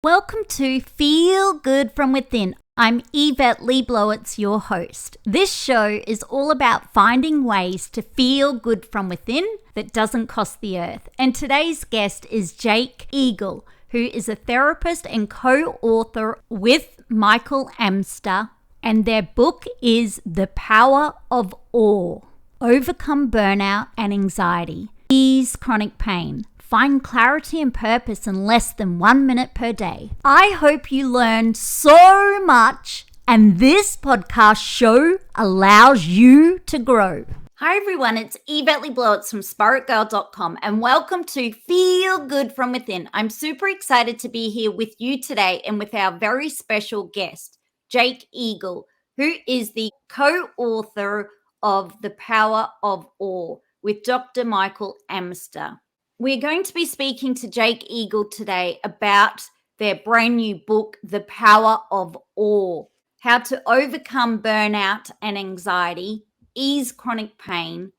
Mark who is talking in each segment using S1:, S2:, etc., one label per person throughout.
S1: Welcome to Feel Good from Within. I'm Yvette Le Blowitz, your host. This show is all about finding ways to feel good from within that doesn't cost the earth. And today's guest is Jake Eagle, who is a therapist and co-author with Michael Amster. And their book is The Power of Awe. Overcome burnout and anxiety. Ease chronic pain. Find clarity and purpose in less than 1 minute per day. I hope you learned so much, and this podcast show allows you to grow. Hi everyone, it's Yvette Le Blowitz from spiritgirl.com, and welcome to Feel Good from Within. I'm super excited to be here with you today and with our very special guest, Jake Eagle, who is the co-author of The Power of Awe with Dr. Michael Amster. We're going to be speaking to Jake Eagle today about their brand new book, The Power of Awe, how to overcome burnout and anxiety, ease chronic pain,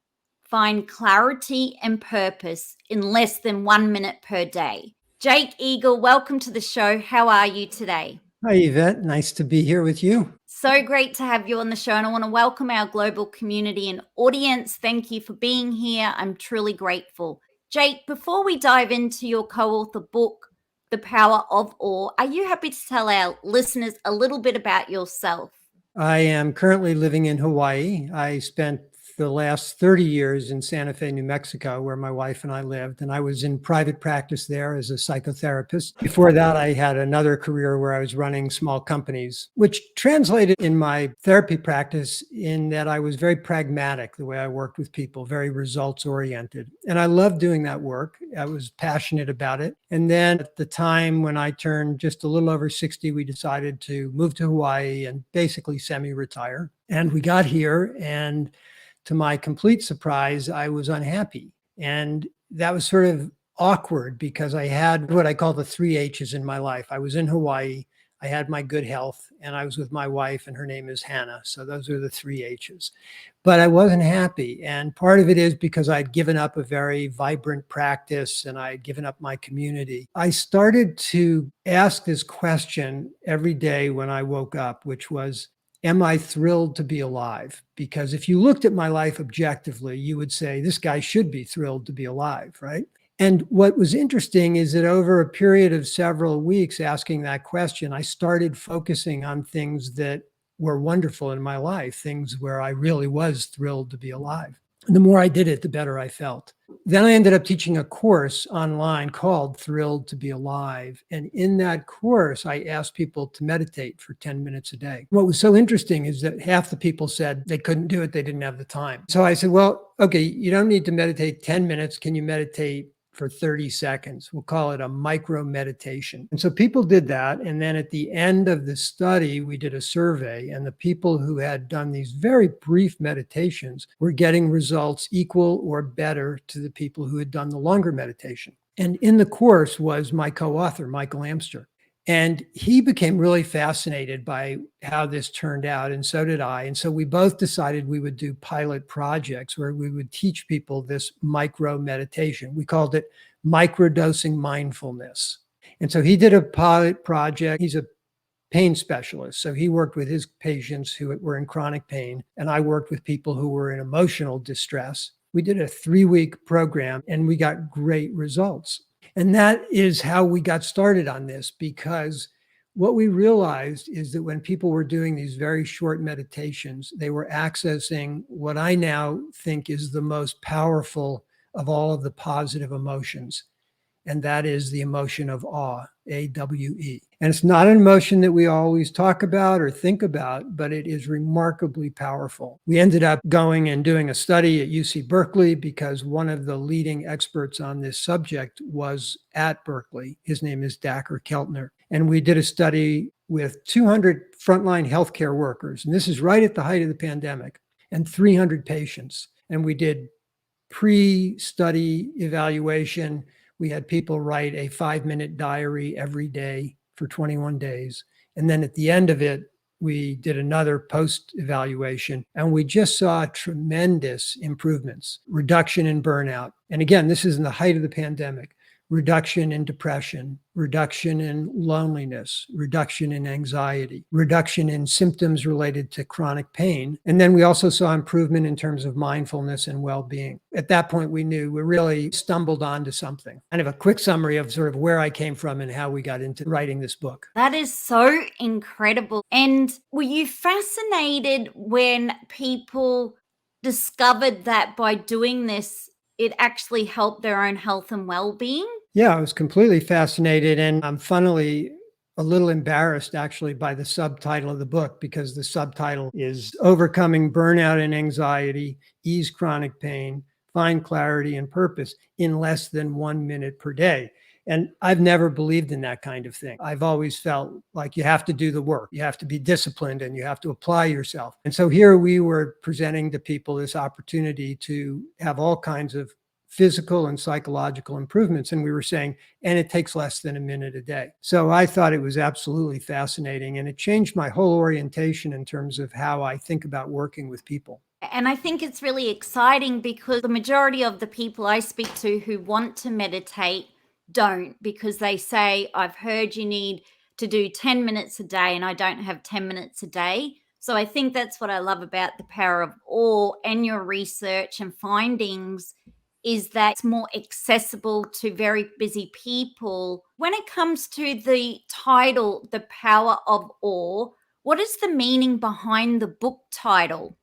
S1: find clarity and purpose in less than 1 minute per day. Jake Eagle, welcome to the show. How are you today?
S2: Hi, Yvette. Nice to be here with you.
S1: So great to have you on the show, and I want to welcome our global community and audience. Thank you for being here. I'm truly grateful. Jake, before we dive into your co-author book, The Power of Awe, are you happy to tell our listeners a little bit about yourself?
S2: I am currently living in Hawaii. I spent the last 30 years in Santa Fe, New Mexico, where my wife and I lived, and I was in private practice there as a psychotherapist. Before that, I had another career where I was running small companies, which translated in my therapy practice in that I was very pragmatic, the way I worked with people, very results oriented. And I loved doing that work. I was passionate about it. And then at the time when I turned just a little over 60, we decided to move to Hawaii and basically semi-retire. And we got here, and to my complete surprise, I was unhappy. And that was sort of awkward because I had what I call the 3 H's in my life. I was in Hawaii, I had my good health, and I was with my wife, and her name is Hannah. So those are the 3 H's. But I wasn't happy. And part of it is because I'd given up a very vibrant practice and I'd given up my community. I started to ask this question every day when I woke up, which was, am I thrilled to be alive? Because if you looked at my life objectively, you would say, this guy should be thrilled to be alive, right? And what was interesting is that over a period of several weeks asking that question, I started focusing on things that were wonderful in my life, things where I really was thrilled to be alive. And the more I did it, the better I felt. Then I ended up teaching a course online called Thrilled to be Alive. And in that course, I asked people to meditate for 10 minutes a day. What was so interesting is that half the people said they couldn't do it. They didn't have the time. So I said, well, okay, you don't need to meditate 10 minutes. Can you meditate for 30 seconds? We'll call it a micro meditation. And so people did that. And then at the end of the study, we did a survey, and the people who had done these very brief meditations were getting results equal or better to the people who had done the longer meditation. And in the course was my co-author, Michael Amster. And he became really fascinated by how this turned out, and so did I. And so we both decided we would do pilot projects where we would teach people this micro meditation. We called it microdosing mindfulness. And so he did a pilot project. He's a pain specialist. So he worked with his patients who were in chronic pain, and I worked with people who were in emotional distress. We did a 3-week program, and we got great results. And that is how we got started on this, because what we realized is that when people were doing these very short meditations, they were accessing what I now think is the most powerful of all of the positive emotions. And that is the emotion of awe, A.W.E. And it's not an emotion that we always talk about or think about, but it is remarkably powerful. We ended up going and doing a study at UC Berkeley because one of the leading experts on this subject was at Berkeley. His name is Dacher Keltner. And we did a study with 200 frontline healthcare workers. And this is right at the height of the pandemic, and 300 patients. And we did pre-study evaluation. We had people write a 5-minute diary every day for 21 days. And then at the end of it, we did another post-evaluation, and we just saw tremendous improvements, reduction in burnout. And again, this is in the height of the pandemic. reduction in depression, reduction in loneliness, reduction in anxiety, reduction in symptoms related to chronic pain. And then we also saw improvement in terms of mindfulness and well-being. At that point, we knew we really stumbled onto something. Kind of a quick summary of sort of where I came from and how we got into writing this book.
S1: That is so incredible. And were you fascinated when people discovered that by doing this, it actually helped their own health and well-being?
S2: Yeah, I was completely fascinated, and I'm funnily a little embarrassed actually by the subtitle of the book, because the subtitle is Overcoming Burnout and Anxiety, Ease Chronic Pain, Find Clarity and Purpose in Less Than 1 Minute per Day. And I've never believed in that kind of thing. I've always felt like you have to do the work, you have to be disciplined, and you have to apply yourself. And so here we were presenting to people this opportunity to have all kinds of physical and psychological improvements. And we were saying, and it takes less than a minute a day. So I thought it was absolutely fascinating. And it changed my whole orientation in terms of how I think about working with people.
S1: And I think it's really exciting because the majority of the people I speak to who want to meditate don't, because they say, I've heard you need to do 10 minutes a day and I don't have 10 minutes a day. So I think that's what I love about the power of awe and your research and findings, is that it's more accessible to very busy people. When it comes to the title, The Power of Awe, what is the meaning behind the book title?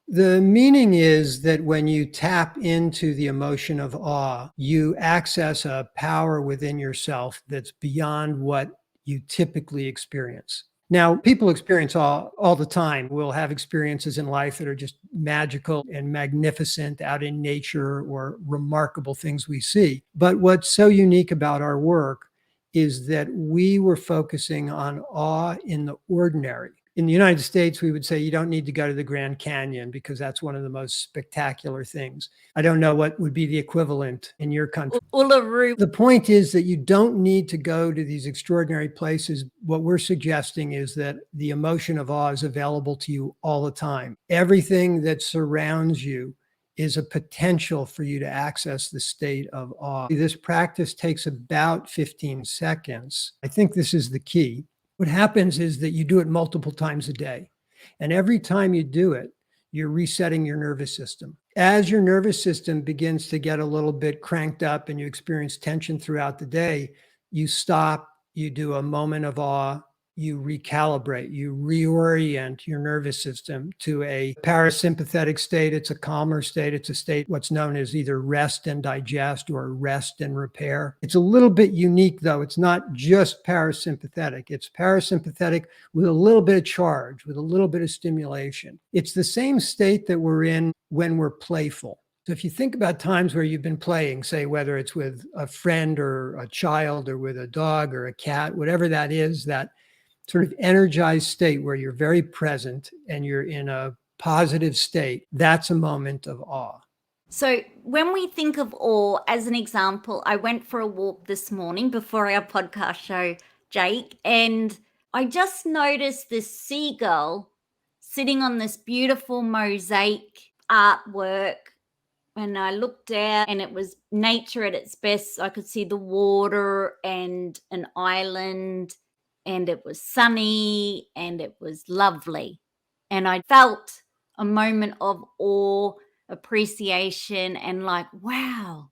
S2: The meaning is that when you tap into the emotion of awe, you access a power within yourself that's beyond what you typically experience. Now, people experience all the time. We'll have experiences in life that are just magical and magnificent out in nature, or remarkable things we see. But what's so unique about our work is that we were focusing on awe in the ordinary. In the United States, we would say you don't need to go to the Grand Canyon because that's one of the most spectacular things. I don't know what would be the equivalent in your country.
S1: Uluru.
S2: The point is that you don't need to go to these extraordinary places. What we're suggesting is that the emotion of awe is available to you all the time. Everything that surrounds you is a potential for you to access the state of awe. This practice takes about 15 seconds. I think this is the key. What happens is that you do it multiple times a day. And every time you do it, you're resetting your nervous system. As your nervous system begins to get a little bit cranked up and you experience tension throughout the day, you stop, you do a moment of awe, you recalibrate, you reorient your nervous system to a parasympathetic state. It's a calmer state. It's a state what's known as either rest and digest or rest and repair. It's a little bit unique, though. It's not just parasympathetic. It's parasympathetic with a little bit of charge, with a little bit of stimulation. It's the same state that we're in when we're playful. So if you think about times where you've been playing, say, whether it's with a friend or a child or with a dog or a cat, whatever that is, that sort of energized state where you're very present and you're in a positive state, that's a moment of awe.
S1: So when we think of awe, as an example, I went for a walk this morning before our podcast show, Jake, and I just noticed this seagull sitting on this beautiful mosaic artwork. And I looked down and it was nature at its best. I could see the water and an island, and it was sunny and it was lovely. And I felt a moment of awe, appreciation, and like, wow,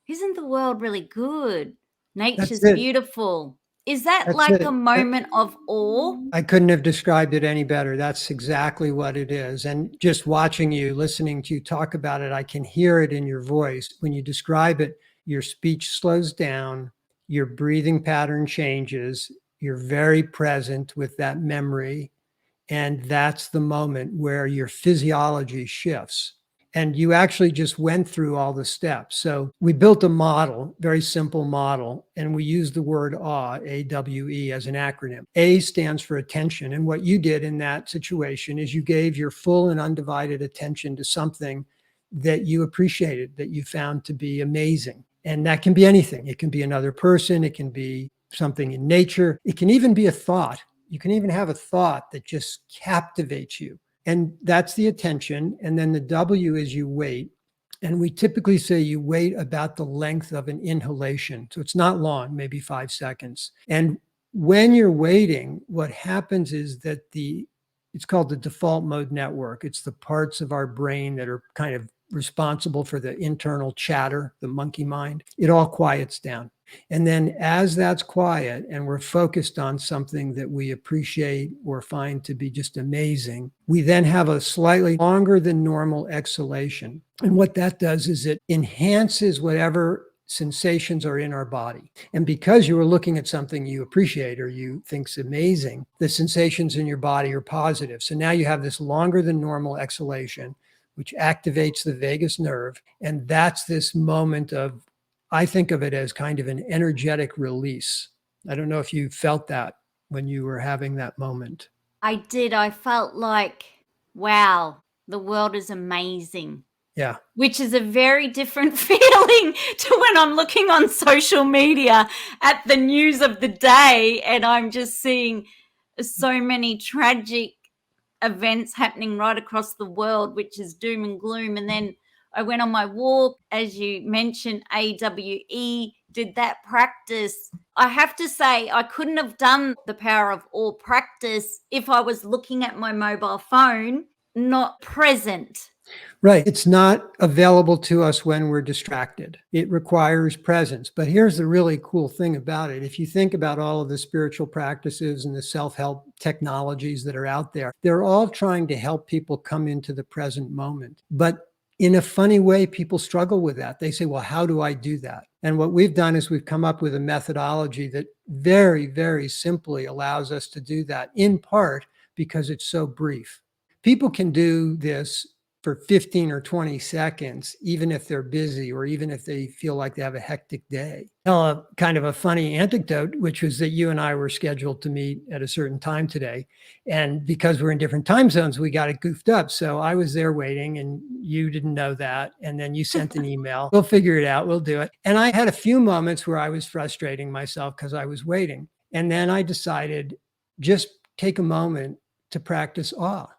S1: isn't the world really good? Nature's beautiful. Is that like a moment of awe?
S2: I couldn't have described it any better. That's exactly what it is. And just watching you, listening to you talk about it, I can hear it in your voice. When you describe it, your speech slows down, your breathing pattern changes, you're very present with that memory. And that's the moment where your physiology shifts. And you actually just went through all the steps. So we built a model, very simple model, and we used the word awe, A-W-E, as an acronym. A stands for attention. And what you did in that situation is you gave your full and undivided attention to something that you appreciated, that you found to be amazing. And that can be anything. It can be another person. It can be something in nature. It can even be a thought. You can even have a thought that just captivates you. And that's the attention. And then the W is you wait. And we typically say you wait about the length of an inhalation. So it's not long, maybe 5 seconds. And when you're waiting, what happens is that it's called the default mode network. It's the parts of our brain that are kind of responsible for the internal chatter, the monkey mind. It all quiets down. And then as that's quiet and we're focused on something that we appreciate or find to be just amazing, we then have a slightly longer than normal exhalation. And what that does is it enhances whatever sensations are in our body. And because you were looking at something you appreciate or you think's amazing, the sensations in your body are positive. So now you have this longer than normal exhalation, which activates the vagus nerve. And that's this moment of, I think of it as kind of an energetic release. I don't know if you felt that when you were having that moment.
S1: I did. I felt like, wow, the world is amazing.
S2: Yeah.
S1: Which is a very different feeling to when I'm looking on social media at the news of the day and I'm just seeing so many tragic events happening right across the world, which is doom and gloom. And then I went on my walk, as you mentioned, A.W.E, did that practice. I have to say, I couldn't have done the power of all practice if I was looking at my mobile phone, not present.
S2: Right. It's not available to us when we're distracted. It requires presence. But here's the really cool thing about it. If you think about all of the spiritual practices and the self-help technologies that are out there, they're all trying to help people come into the present moment. But in a funny way, people struggle with that. They say, well, how do I do that? And what we've done is we've come up with a methodology that very, very simply allows us to do that, in part because it's so brief. People can do this for 15 or 20 seconds, even if they're busy or even if they feel like they have a hectic day. Tell kind of a funny anecdote, which was that you and I were scheduled to meet at a certain time today. And because we're in different time zones, we got it goofed up. So I was there waiting and you didn't know that. And then you sent an email. We'll figure it out. We'll do it. And I had a few moments where I was frustrating myself because I was waiting. And then I decided just take a moment to practice awe.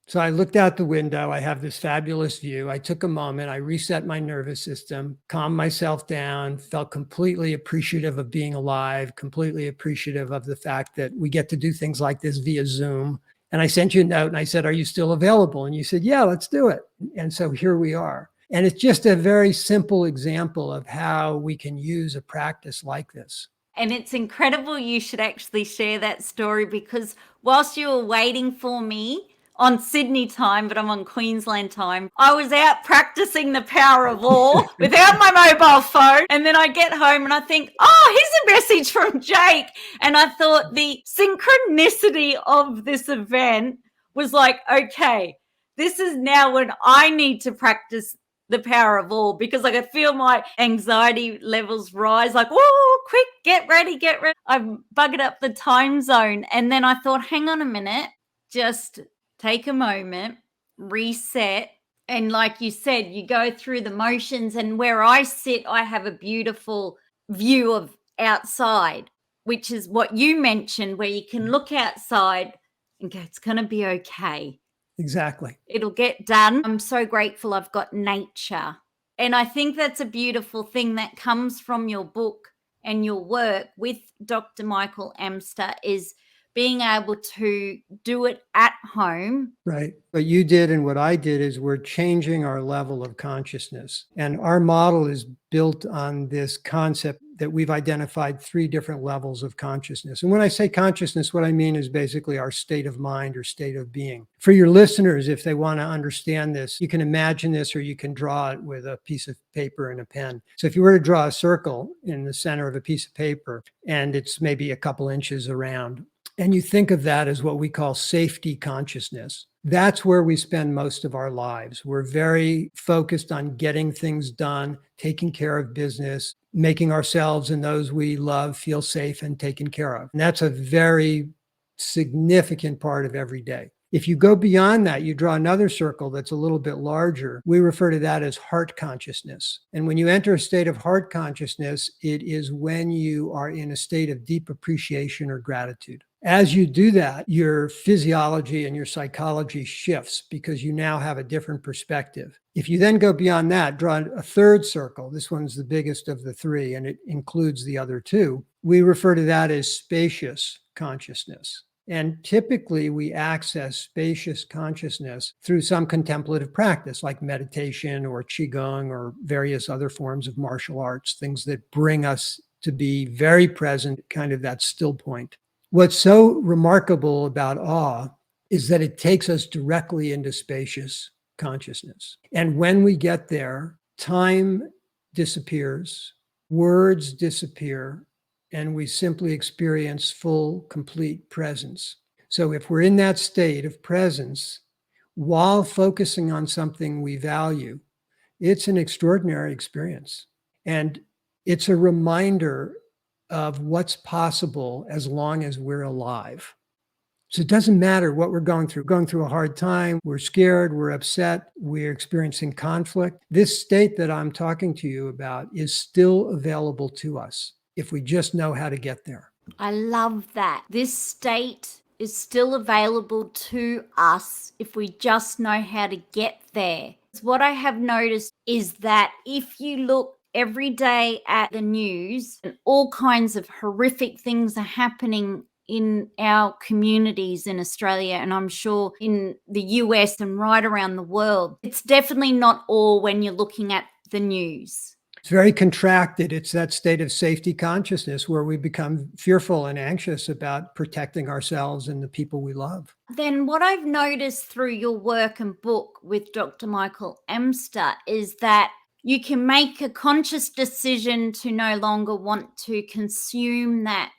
S2: So I looked out the window. I have this fabulous view. I took a moment. I reset my nervous system, calmed myself down, felt completely appreciative of being alive, completely appreciative of the fact that we get to do things like this via Zoom. And I sent you a note and I said, are you still available? And you said, yeah, let's do it. And so here we are. And it's just a very simple example of how we can use a practice like this.
S1: And it's incredible. You should actually share that story because whilst you were waiting for me, on Sydney time, but I'm on Queensland time, I was out practicing the power of awe without my mobile phone. And then I get home and I think, oh, here's a message from Jake. And I thought the synchronicity of this event was like, okay, this is now when I need to practice the power of awe because like I feel my anxiety levels rise like, whoa, quick, get ready. I've buggered up the time zone. And then I thought, hang on a minute, just take a moment, reset. And like you said, you go through the motions. And where I sit, I have a beautiful view of outside, which is what you mentioned, where you can look outside and go, it's going to be okay.
S2: Exactly.
S1: It'll get done. I'm so grateful I've got nature. And I think that's a beautiful thing that comes from your book and your work with Dr. Michael Amster is being able to do it at home.
S2: Right. What you did and what I did is we're changing our level of consciousness. And our model is built on this concept that we've identified 3 different levels of consciousness. And when I say consciousness, what I mean is basically our state of mind or state of being. For your listeners, if they want to understand this, you can imagine this or you can draw it with a piece of paper and a pen. So if you were to draw a circle in the center of a piece of paper and it's maybe a couple inches around, and you think of that as what we call safety consciousness. That's where we spend most of our lives. We're very focused on getting things done, taking care of business, making ourselves and those we love feel safe and taken care of. And that's a very significant part of every day. If you go beyond that, you draw another circle that's a little bit larger. We refer to that as heart consciousness. And when you enter a state of heart consciousness, it is when you are in a state of deep appreciation or gratitude. As you do that, your physiology and your psychology shifts because you now have a different perspective. If you then go beyond that, draw a third circle, this one's the biggest of the three, and it includes the other two. We refer to that as spacious consciousness. And typically we access spacious consciousness through some contemplative practice like meditation or qigong or various other forms of martial arts, things that bring us to be very present, kind of that still point. What's so remarkable about awe is that it takes us directly into spacious consciousness. And when we get there, time disappears, words disappear, and we simply experience full, complete presence. So if we're in that state of presence, while focusing on something we value, it's an extraordinary experience. And it's a reminder of what's possible as long as we're alive. So it doesn't matter what we're going through a hard time, we're scared, we're upset, we're experiencing conflict. This state that I'm talking to you about is still available to us if we just know how to get there.
S1: I love that. This state is still available to us if we just know how to get there. What I have noticed is that if you look every day at the news and all kinds of horrific things are happening in our communities in Australia, and I'm sure in the US and right around the world, it's definitely not all when you're looking at the news.
S2: It's very contracted. It's that state of safety consciousness where we become fearful and anxious about protecting ourselves and the people we love.
S1: Then what I've noticed through your work and book with Dr. Michael Amster is that you can make a conscious decision to no longer want to consume that.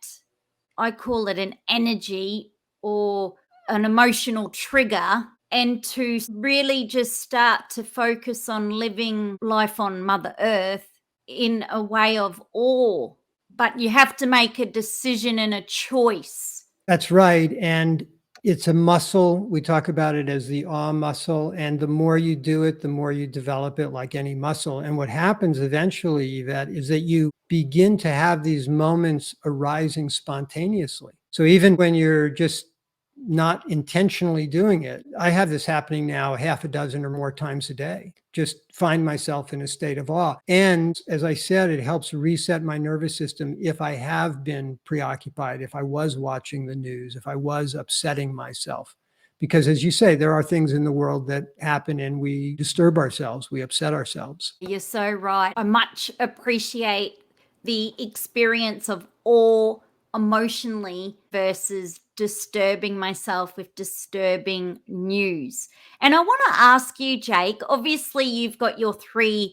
S1: I call it an energy or an emotional trigger, and to really just start to focus on living life on Mother Earth in a way of awe. But you have to make a decision and a choice.
S2: That's right. And it's a muscle. We talk about it as the awe muscle. And the more you do it, the more you develop it like any muscle. And what happens eventually, Yvette, is that you begin to have these moments arising spontaneously. So even when you're just not intentionally doing it, I have this happening now half a dozen or more times a day. Just find myself in a state of awe. And as I said, it helps reset my nervous system if I have been preoccupied, if I was watching the news, if I was upsetting myself. Because as you say, there are things in the world that happen and we disturb ourselves, we upset ourselves.
S1: You're so right. I much appreciate the experience of awe emotionally versus disturbing myself with disturbing news. And I want to ask you, Jake, obviously you've got your 3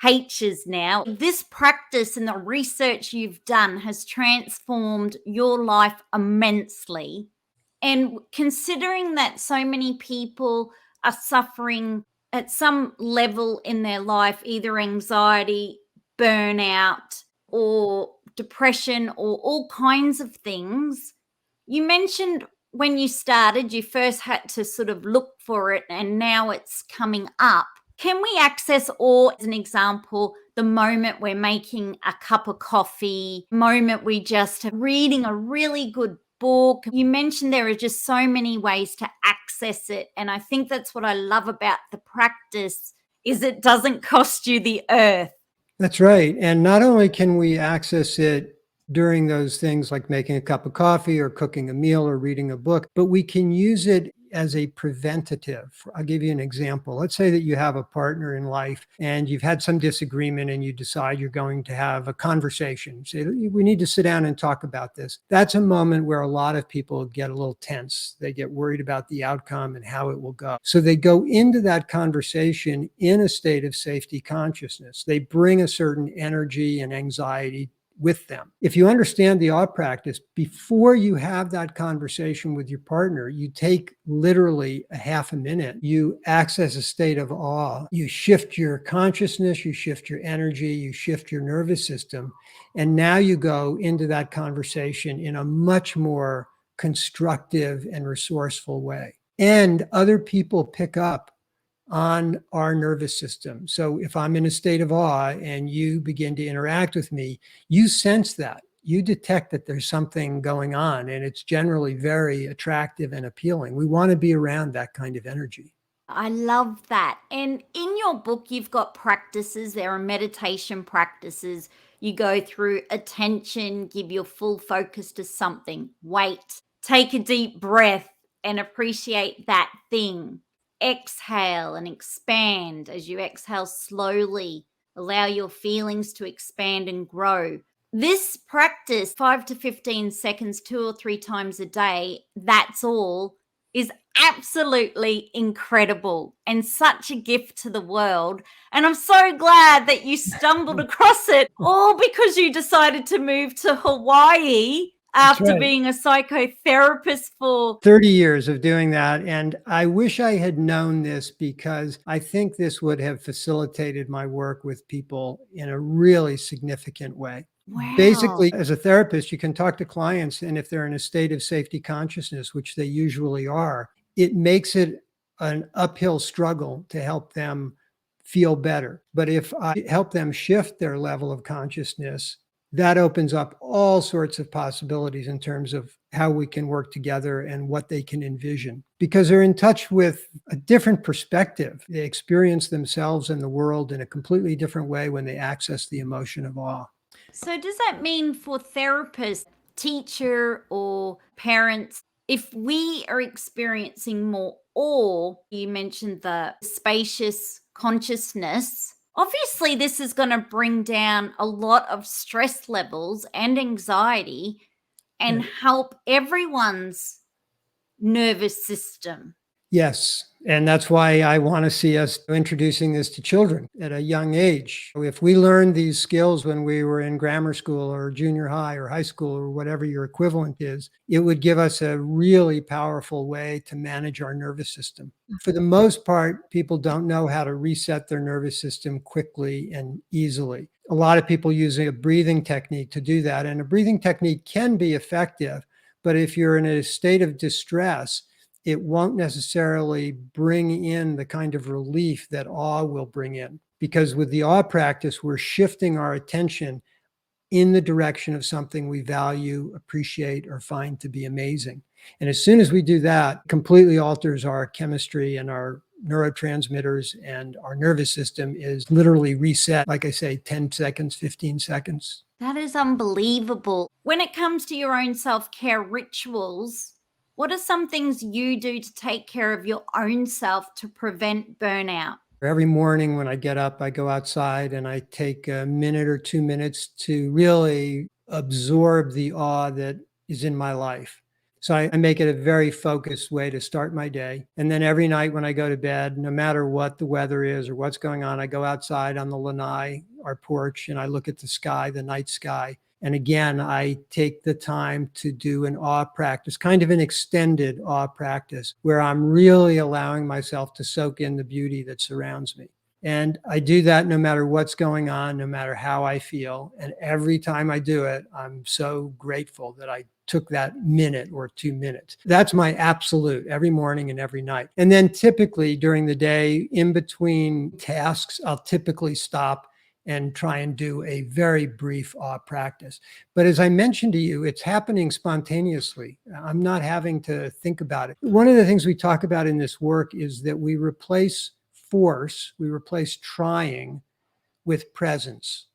S1: H's now. This practice and the research you've done has transformed your life immensely. And considering that so many people are suffering at some level in their life, either anxiety, burnout, or depression, or all kinds of things, you mentioned when you started, you first had to sort of look for it and now it's coming up. Can we access awe, as an example, the moment we're making a cup of coffee, moment we just are reading a really good book? You mentioned there are just so many ways to access it. And I think that's what I love about the practice is it doesn't cost you the earth.
S2: That's right. And not only can we access it during those things like making a cup of coffee or cooking a meal or reading a book, but we can use it as a preventative. I'll give you an example. Let's say that you have a partner in life and you've had some disagreement and you decide you're going to have a conversation. Say, we need to sit down and talk about this. That's a moment where a lot of people get a little tense. They get worried about the outcome and how it will go. So they go into that conversation in a state of safety consciousness. They bring a certain energy and anxiety with them. If you understand the awe practice, before you have that conversation with your partner, you take literally a half a minute, you access a state of awe, you shift your consciousness, you shift your energy, you shift your nervous system, and now you go into that conversation in a much more constructive and resourceful way. And other people pick up on our nervous system. So if I'm in a state of awe and you begin to interact with me, you sense that. you detect that there's something going on, and it's generally very attractive and appealing. We want to be around that kind of energy.
S1: I love that. And in your book, you've got practices. There are meditation practices. You go through attention, give your full focus to something, wait, take a deep breath and appreciate that thing. Exhale and expand. As you exhale slowly, allow your feelings to expand and grow. This practice, 5 to 15 seconds, 2 or 3 times a day, that's all, is absolutely incredible and such a gift to the world. And I'm so glad that you stumbled across it, all because you decided to move to Hawaii
S2: That's
S1: after
S2: right.
S1: being a psychotherapist for
S2: 30 years of doing that. And I wish I had known this, because I think this would have facilitated my work with people in a really significant way.
S1: wow.
S2: Basically, as a therapist, you can talk to clients, and if they're in a state of safety consciousness, which they usually are, it makes it an uphill struggle to help them feel better. But if I help them shift their level of consciousness, that opens up all sorts of possibilities in terms of how we can work together and what they can envision, because they're in touch with a different perspective. They experience themselves and the world in a completely different way when they access the emotion of awe.
S1: So, does that mean for therapists, teacher, or parents, if we are experiencing more awe, you mentioned the spacious consciousness, obviously, this is going to bring down a lot of stress levels and anxiety and
S2: Right.
S1: help everyone's nervous system.
S2: Yes. And that's why I want to see us introducing this to children at a young age. If we learned these skills when we were in grammar school or junior high or high school or whatever your equivalent is, it would give us a really powerful way to manage our nervous system. For the most part, people don't know how to reset their nervous system quickly and easily. A lot of people use a breathing technique to do that. And a breathing technique can be effective, but if you're in a state of distress, it won't necessarily bring in the kind of relief that awe will bring in. Because with the awe practice, we're shifting our attention in the direction of something we value, appreciate, or find to be amazing. And as soon as we do that, it completely alters our chemistry and our neurotransmitters, and our nervous system is literally reset, like I say, 10 seconds, 15 seconds.
S1: That is unbelievable. When it comes to your own self-care rituals, what are some things you do to take care of your own self to prevent burnout?
S2: Every morning when I get up, I go outside and I take a minute or 2 minutes to really absorb the awe that is in my life. So I make it a very focused way to start my day. And then every night when I go to bed, no matter what the weather is or what's going on, I go outside on the lanai, our porch, and I look at the sky, the night sky. And again, I take the time to do an awe practice, kind of an extended awe practice, where I'm really allowing myself to soak in the beauty that surrounds me. And I do that no matter what's going on, no matter how I feel. And every time I do it, I'm so grateful that I took that minute or 2 minutes. That's my absolute every morning and every night. And then typically during the day, in between tasks, I'll typically stop and try and do a very brief awe practice. But as I mentioned to you, it's happening spontaneously. I'm not having to think about it. One of the things we talk about in this work is that we replace force, we replace trying with presence.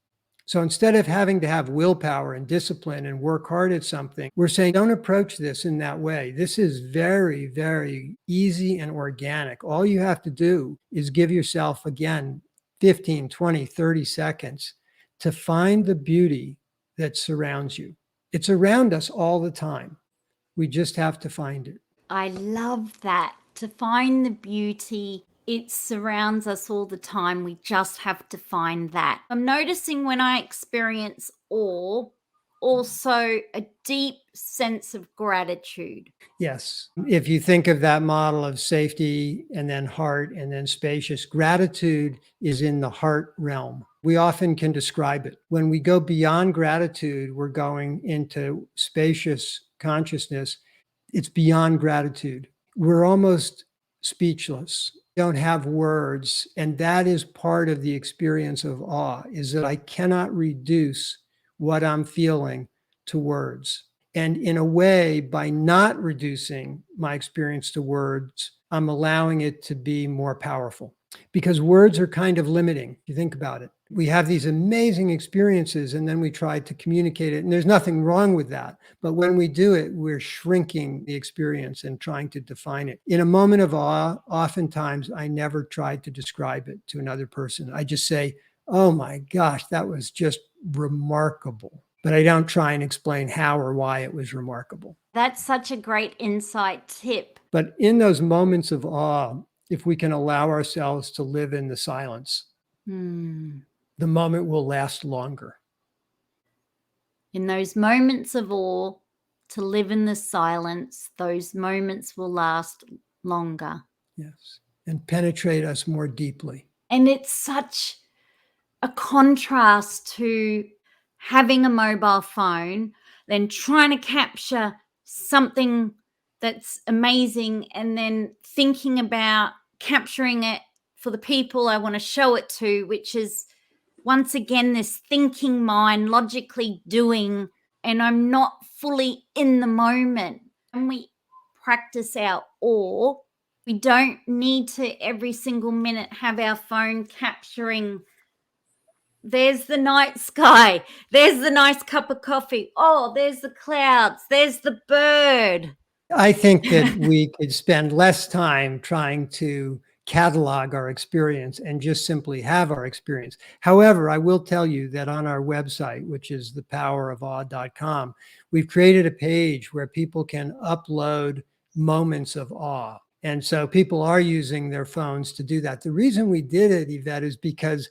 S2: So instead of having to have willpower and discipline and work hard at something, we're saying, don't approach this in that way. This is very, very easy and organic. All you have to do is give yourself, again, 15, 20, 30 seconds to find the beauty that surrounds you. It's around us all the time. We just have to find it.
S1: I love that. To find the beauty, it surrounds us all the time. We just have to find that. I'm noticing when I experience awe, also a deep sense of gratitude.
S2: Yes. If you think of that model of safety and then heart and then spacious, gratitude is in the heart realm. We often can describe it. When we go beyond gratitude, we're going into spacious consciousness. It's beyond gratitude. We're almost speechless, don't have words. And that is part of the experience of awe, is that I cannot reduce what I'm feeling to words. And in a way, by not reducing my experience to words, I'm allowing it to be more powerful, because words are kind of limiting. If you think about it, we have these amazing experiences and then we try to communicate it. And there's nothing wrong with that. But when we do it, we're shrinking the experience and trying to define it. In a moment of awe, oftentimes I never tried to describe it to another person. I just say, oh my gosh, that was just remarkable. But I don't try and explain how or why it was remarkable.
S1: That's such a great insight tip.
S2: But in those moments of awe, if we can allow ourselves to live in the silence, the moment will last longer.
S1: In those moments of awe, to live in the silence, those moments will last longer.
S2: Yes. And penetrate us more deeply.
S1: And it's such a contrast to having a mobile phone, then trying to capture something that's amazing and then thinking about capturing it for the people I want to show it to, which is once again this thinking mind, logically doing, and I'm not fully in the moment. And we practice our awe, we don't need to every single minute have our phone capturing, there's the night sky, there's the nice cup of coffee, oh, there's the clouds, there's the bird.
S2: I think that we could spend less time trying to catalog our experience and just simply have our experience. However, I will tell you that on our website, which is thepowerofawe.com, we've created a page where people can upload moments of awe. And so people are using their phones to do that. The reason we did it, Yvette, is because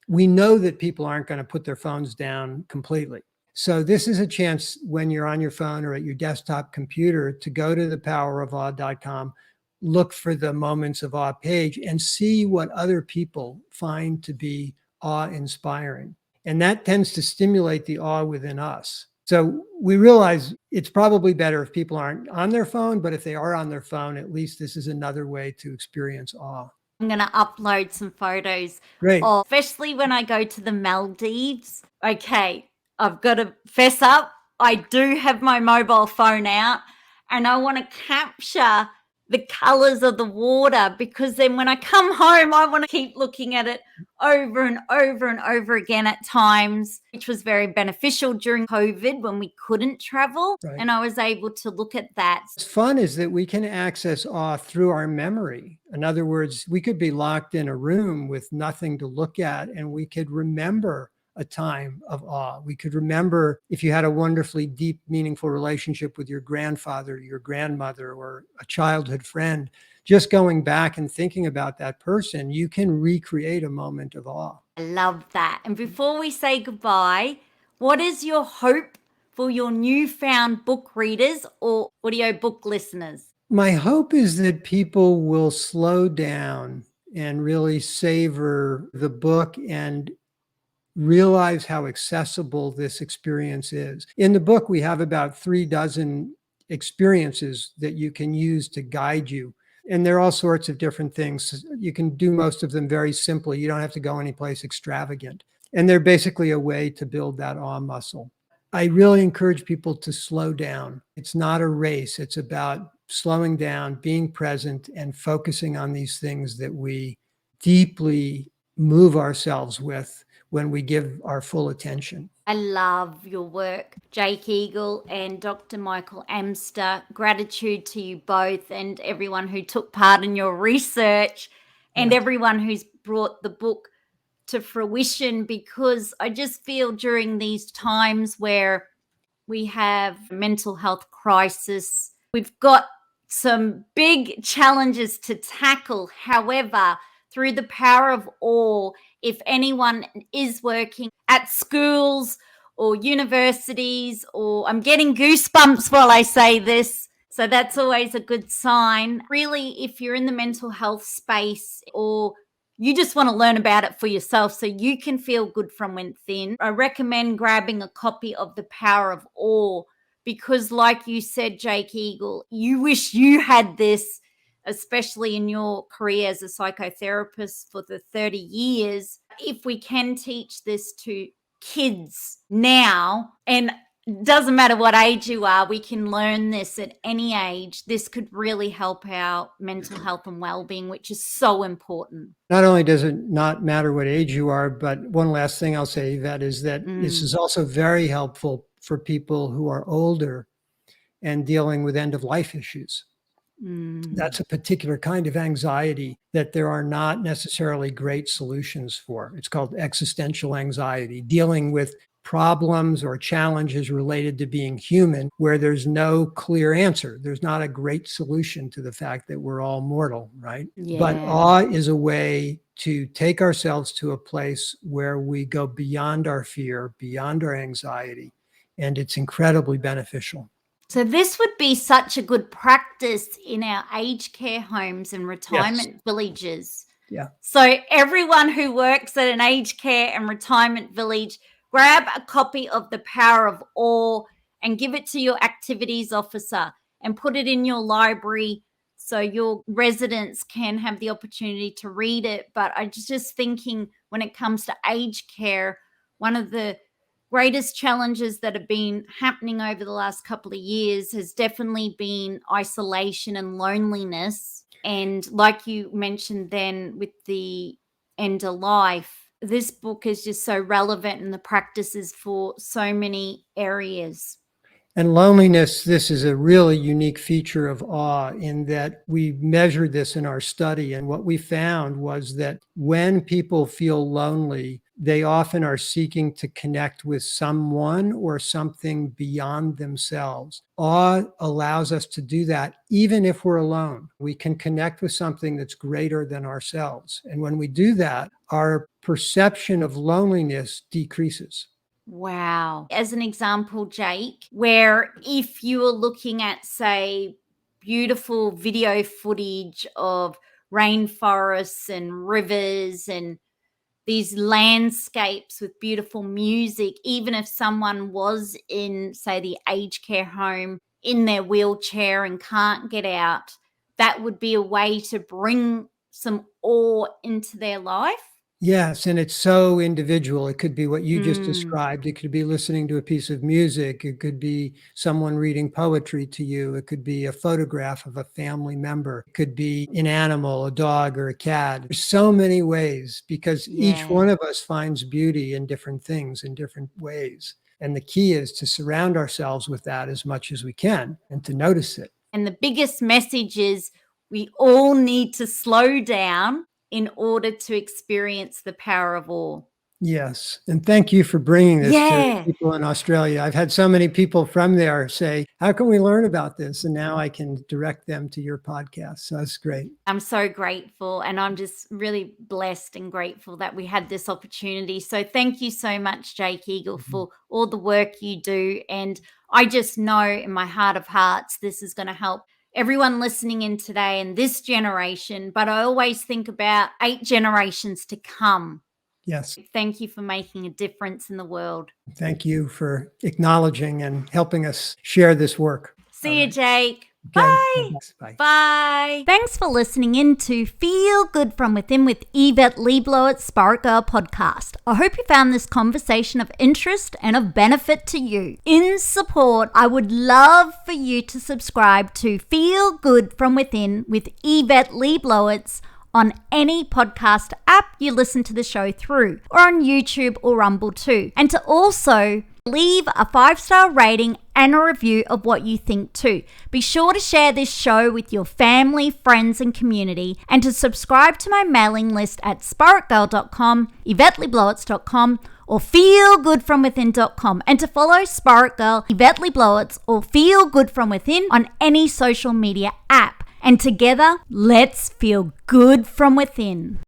S2: we know that people aren't going to put their phones down completely. So this is a chance when you're on your phone or at your desktop computer to go to thepowerofawe.com, look for the Moments of Awe page and see what other people find to be awe-inspiring. And that tends to stimulate the awe within us. So we realize it's probably better if people aren't on their phone, but if they are on their phone, at least this is another way to experience awe.
S1: I'm going to upload some photos.
S2: Great.
S1: Especially when I go to the Maldives. Okay, I've got to fess up. I do have my mobile phone out and I want to capture the colors of the water, because then when I come home, I want to keep looking at it over and over and over again at times, which was very beneficial during COVID when we couldn't travel.
S2: Right.
S1: And I was able to look at that.
S2: What's fun is that we can access awe through our memory. In other words, we could be locked in a room with nothing to look at and we could remember a time of awe. We could remember if you had a wonderfully deep, meaningful relationship with your grandfather, your grandmother, or a childhood friend. Just going back and thinking about that person, you can recreate a moment of awe.
S1: I love that. And before we say goodbye, what is your hope for your newfound book readers or audiobook listeners?
S2: My hope is that people will slow down and really savor the book and realize how accessible this experience is. In the book, we have about 36 experiences that you can use to guide you. And there are all sorts of different things. You can do most of them very simply. You don't have to go anyplace extravagant. And they're basically a way to build that awe muscle. I really encourage people to slow down. It's not a race. It's about slowing down, being present, and focusing on these things that we deeply move ourselves with when we give our full attention.
S1: I love your work, Jake Eagle and Dr. Michael Amster. Gratitude to you both and everyone who took part in your research and everyone who's brought the book to fruition, because I just feel during these times where we have mental health crisis, we've got some big challenges to tackle. However, through the power of awe, if anyone is working at schools or universities, or I'm getting goosebumps while I say this, so that's always a good sign. Really, if you're in the mental health space or you just want to learn about it for yourself so you can feel good from within, I recommend grabbing a copy of The Power of Awe, because like you said, Jake Eagle, you wish you had this, especially in your career as a psychotherapist for the 30 years. If we can teach this to kids now, and Doesn't matter what age you are, we can learn this at any age. This could really help our mental health and well-being, which is so important.
S2: Not only does it not matter what age you are, but one last thing I'll say, Yvette, is that this is also very helpful for people who are older and dealing with end-of-life issues. That's a particular kind of anxiety that there are not necessarily great solutions for. It's called existential anxiety, dealing with problems or challenges related to being human where there's no clear answer. There's not a great solution to the fact that we're all mortal, right?
S1: Yeah.
S2: But awe is a way to take ourselves to a place where we go beyond our fear, beyond our anxiety, and it's incredibly beneficial.
S1: So this would be such a good practice in our aged care homes and retirement villages.
S2: Yeah.
S1: So everyone who works at an aged care and retirement village, grab a copy of The Power of Awe and give it to your activities officer and put it in your library so your residents can have the opportunity to read it. But I'm just thinking when it comes to aged care, one of the greatest challenges that have been happening over the last couple of years has definitely been isolation and loneliness. And like you mentioned then with the end of life, this book is just so relevant in the practices for so many areas.
S2: And loneliness, this is a really unique feature of awe in that we measured this in our study. And what we found was that when people feel lonely, they often are seeking to connect with someone or something beyond themselves. Awe allows us to do that even if we're alone. We can connect with something that's greater than ourselves. And when we do that, our perception of loneliness decreases.
S1: Wow. As an example, Jake, where if you were looking at, say, beautiful video footage of rainforests and rivers and these landscapes with beautiful music, even if someone was in, say, the aged care home in their wheelchair and can't get out, that would be a way to bring some awe into their life.
S2: Yes, and it's so individual. It could be what you just described. It could be listening to a piece of music. It could be someone reading poetry to you. It could be a photograph of a family member. It could be an animal, a dog or a cat. There's so many ways because each one of us finds beauty in different things in different ways. And the key is to surround ourselves with that as much as we can and to notice it.
S1: And the biggest message is we all need to slow down in order to experience the power of awe.
S2: Yes. And thank you for bringing this to people in Australia. I've had so many people from there say, how can we learn about this? And now I can direct them to your podcast. So that's great.
S1: I'm so grateful. And I'm just really blessed and grateful that we had this opportunity. So thank you so much, Jake Eagle, for all the work you do. And I just know in my heart of hearts, this is going to help everyone listening in today and this generation, but I always think about 8 generations to come.
S2: Yes.
S1: Thank you for making a difference in the world.
S2: Thank you for acknowledging and helping us share this work.
S1: See you, Jake.
S2: Okay.
S1: Bye.
S2: Bye.
S1: Bye. Thanks for listening in to Feel Good From Within with Yvette Le Blowitz Spirit Girl podcast. I hope you found this conversation of interest and of benefit to you. In support, I would love for you to subscribe to Feel Good From Within with Yvette Le Blowitz on any podcast app you listen to the show through, or on YouTube or Rumble too. And to also leave a 5-star rating and a review of what you think too. Be sure to share this show with your family, friends, and community, and to subscribe to my mailing list at spiritgirl.com, YvetteLeBlowitz.com, or feelgoodfromwithin.com, and to follow Spirit Girl, Yvette Le Blowitz, or Feel Good From Within on any social media app. And together, let's feel good from within.